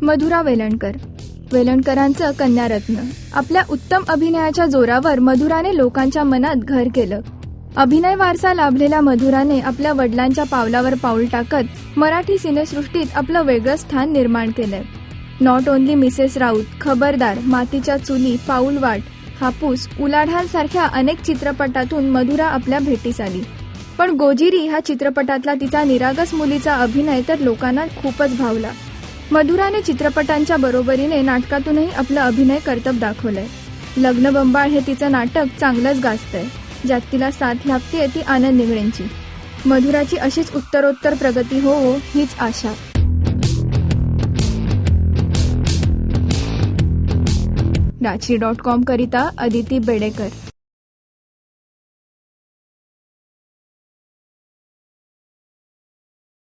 मधुरा वेलणकर. वेलणकरांचं कन्यारत्न. आपल्या उत्तम अभिनयाच्या जोरावर मधुराने लोकांच्या मनात घर केलं. अभिनय वारसा लाभलेल्या मधुराने आपल्या वडिलांच्या पावलावर पाऊल टाकत मराठी सिनेसृष्टीत आपलं वेगळं स्थान निर्माण केलंय. नॉट ओन्ली मिसेस राऊत, खबरदार, मातीच्या चुली, पाऊलवाट, हापूस, उलाढाल सारख्या अनेक चित्रपटातून मधुरा आपल्या भेटीस आली. पण गोजिरी ह्या चित्रपटातला तिचा निरागस मुलीचा अभिनय तर लोकांना खूपच भावला. मधुराने चित्रपटांच्या बरोबरीने नाटकातूनही आपलं अभिनय कर्तब दाखवलंय. लग्नबंबाळ हे तिचं नाटक चांगलंच गाजतंय, ज्यात तिला साथ लाभतेय ती आनंद निगळेंची. मधुराची अशीच उत्तरोत्तर प्रगती हो हीच आशा. राजश्री.com करिता अदिती बेडेकर.